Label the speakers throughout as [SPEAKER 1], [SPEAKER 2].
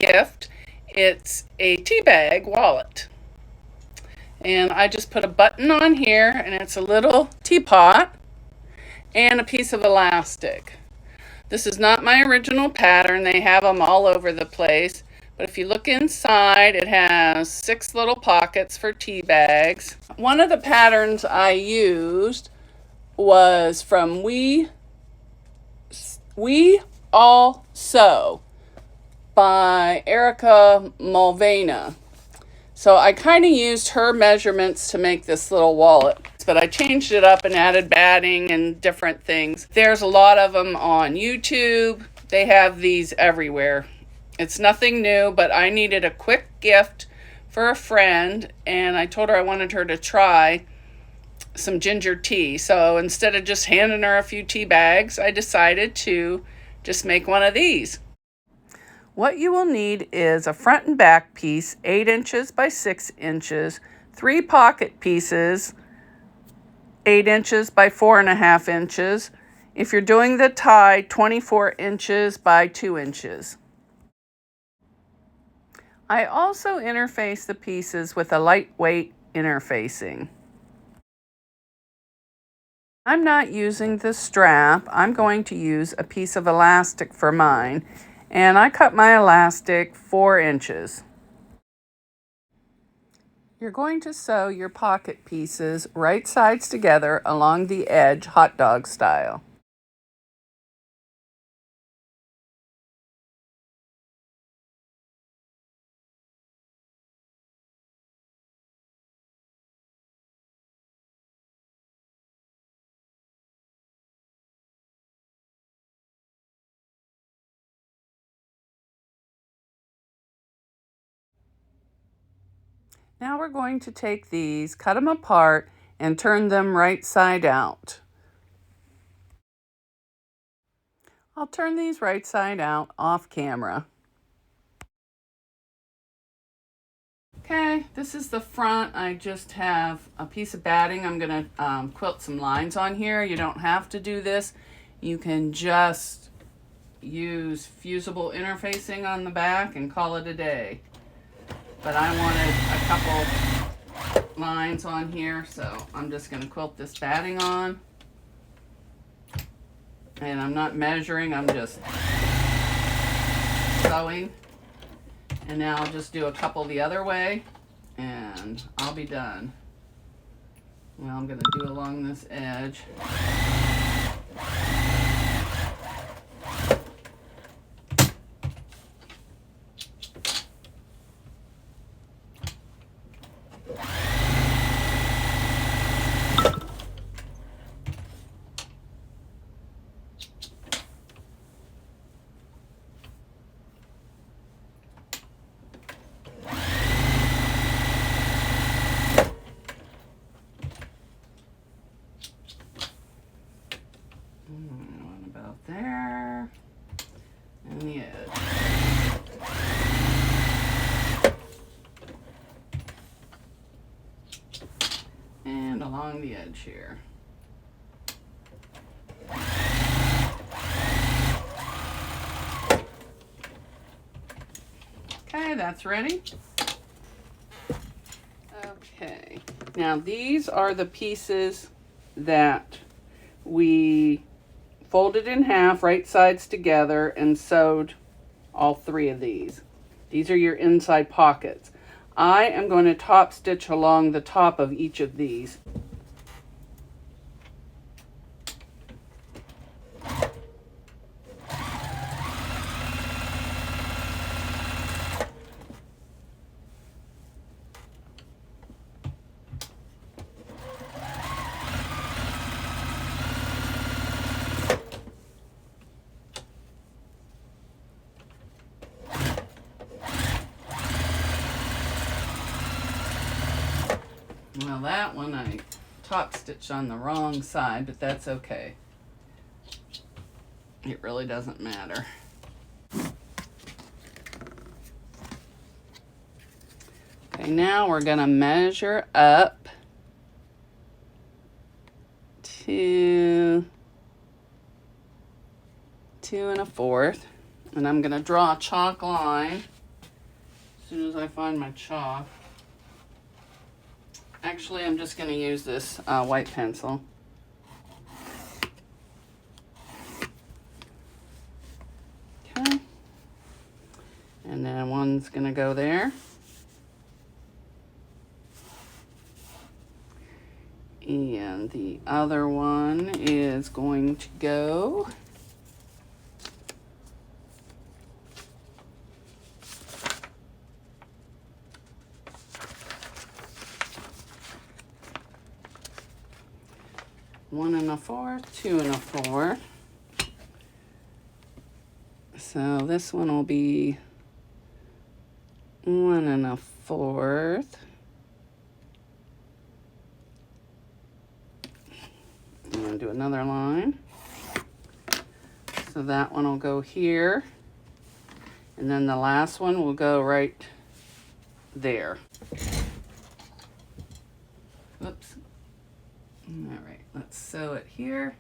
[SPEAKER 1] gift. It's a tea bag wallet. And I just put a button on here, and it's a little teapot and a piece of elastic. This is not my original pattern. They have them all over the place. But if you look inside, it has 6 little pockets for tea bags. One of the patterns I used was from We All Sew by Erica Mulvena. So I kind of used her measurements to make this little wallet, but I changed it up and added batting and different things. There's a lot of them on YouTube. They have these everywhere. It's nothing new, but I needed a quick gift for a friend, and I told her I wanted her to try some ginger tea. So instead of just handing her a few tea bags, I decided to just make one of these. What you will need is a front and back piece, 8 inches by 6 inches, 3 pocket pieces, 8 inches by 4.5 inches. If you're doing the tie, 24 inches by 2 inches. I also interface the pieces with a lightweight interfacing. I'm not using the strap. I'm going to use a piece of elastic for mine. And I cut my elastic 4 inches. You're going to sew your pocket pieces right sides together along the edge, hot dog style. Now we're going to take these, cut them apart, and turn them right side out. I'll turn these right side out off camera. Okay, this is the front. I just have a piece of batting. I'm going to quilt some lines on here. You don't have to do this. You can just use fusible interfacing on the back and call it a day. But I wanted a couple lines on here, so I'm just going to quilt this batting on. And I'm not measuring, I'm just sewing. And now I'll just do a couple the other way, and I'll be done. Well, I'm going to do along this edge. One about there, and the edge. And along the edge here. Okay, that's ready. Okay, now these are the pieces that we folded in half, right sides together, and sewed all 3 of these. These are your inside pockets. I am going to top stitch along the top of each of these. Well, that one I top stitched on the wrong side, but that's okay. It really doesn't matter. Okay, now we're going to measure up to 2 1/4, and I'm going to draw a chalk line soon as I find my chalk. Actually, I'm just going to use this white pencil. Okay. And then one's going to go there. And the other one is going to go one and a fourth, 2 and a fourth. So this one will be 1 and a fourth. I'm going to do another line. So that one will go here. And then the last one will go right there. Oops. All right, let's sew it here.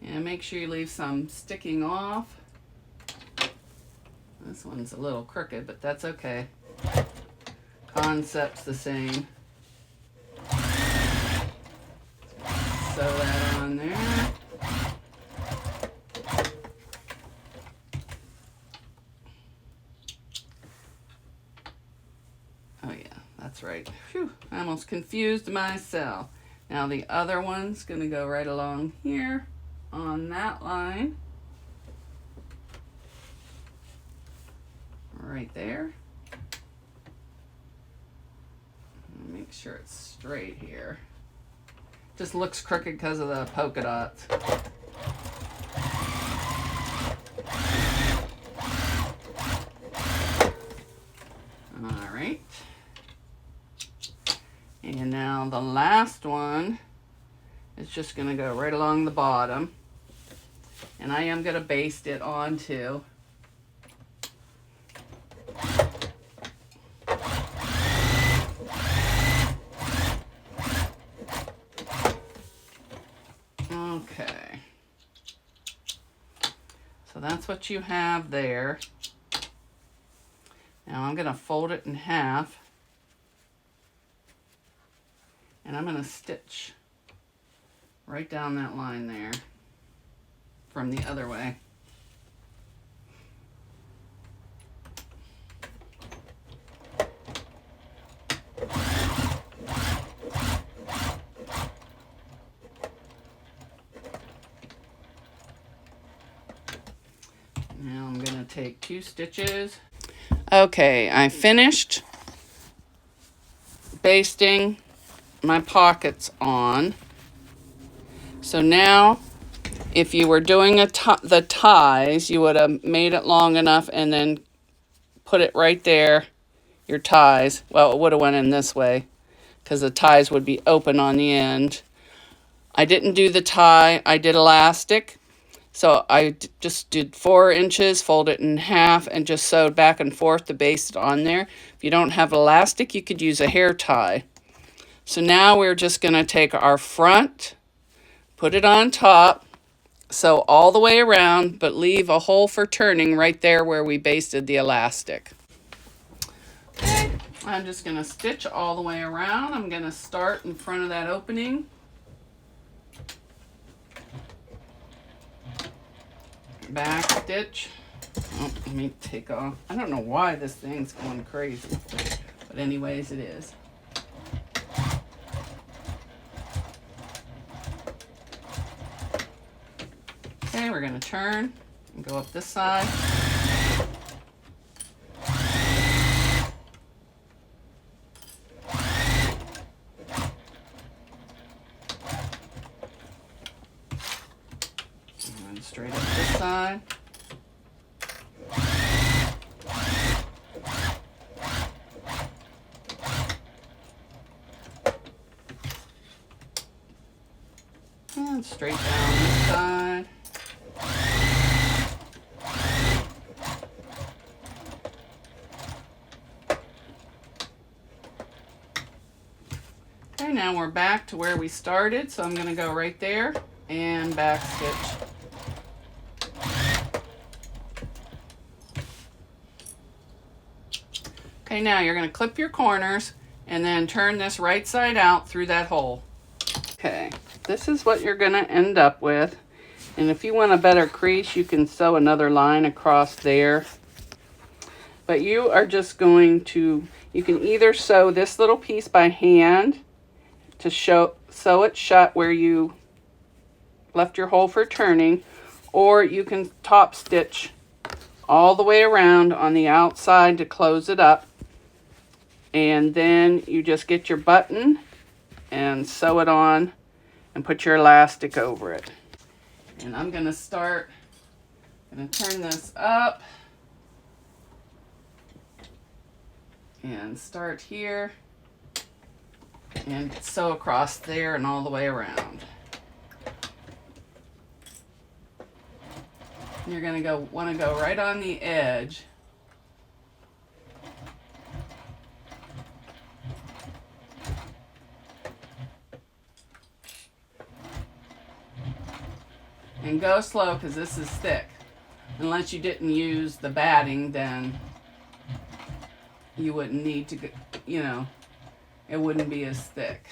[SPEAKER 1] And make sure you leave some sticking off. This one's a little crooked, but that's okay. Concept's the same. Sew that on there. Oh yeah, that's right. Phew, I almost confused myself. Now the other one's gonna go right along here on that line. Right there. Make sure it's straight here. Just looks crooked because of the polka dots. All right. And now the last one is just going to go right along the bottom. And I am going to baste it onto. Okay. So that's what you have there. Now I'm going to fold it in half. And I'm going to stitch right down that line there from the other way. Now I'm going to take 2 stitches. Okay, I finished basting my pockets on. So now if you were doing the ties, you would have made it long enough and then put it right there, your ties. Well, it would have went in this way because the ties would be open on the end. I didn't do the tie, I did elastic. So I just did 4 inches, fold it in half, and just sewed back and forth to baste it on there. If you don't have elastic, you could use a hair tie. So now we're just going to take our front, put it on top, sew all the way around, but leave a hole for turning right there where we basted the elastic. Okay, I'm just going to stitch all the way around. I'm going to start in front of that opening. Back stitch. Oh, let me take off. I don't know why this thing's going crazy, but anyways, it is. Okay, we're going to turn and go up this side. And straight up this side. And straight down this side. Okay, now we're back to where we started, so I'm going to go right there and back stitch. Okay, now you're going to clip your corners and then turn this right side out through that hole. Okay, this is what you're going to end up with. And if you want a better crease, you can sew another line across there. But you are just going to, you can either sew this little piece by hand to sew it shut where you left your hole for turning, or you can top stitch all the way around on the outside to close it up. And then you just get your button and sew it on and put your elastic over it. And I'm going to turn this up and start here and sew across there and all the way around. You're going to want to go right on the edge. And go slow because this is thick. Unless you didn't use the batting, then you wouldn't need to, it wouldn't be as thick.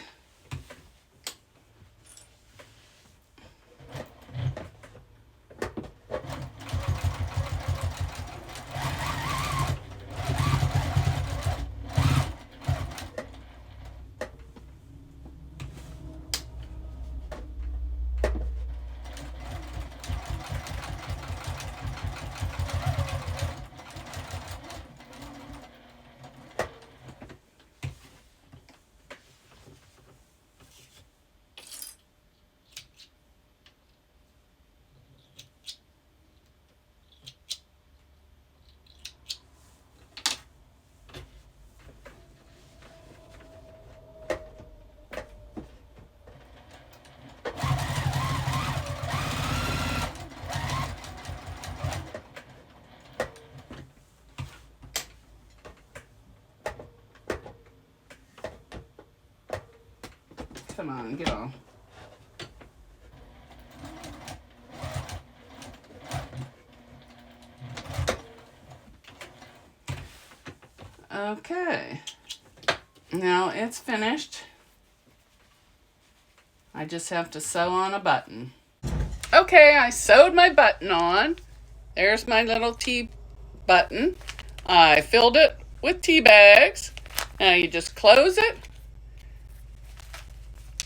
[SPEAKER 1] Come on, get on. Okay, now it's finished. I just have to sew on a button. Okay, I sewed my button on. There's my little tea button. I filled it with tea bags. Now you just close it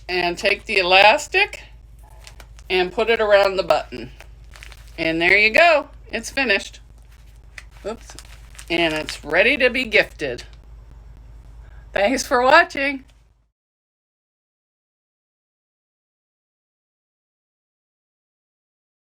[SPEAKER 1] and take the elastic and put it around the button. And there you go. It's finished. Oops. And it's ready to be gifted. Thanks for watching.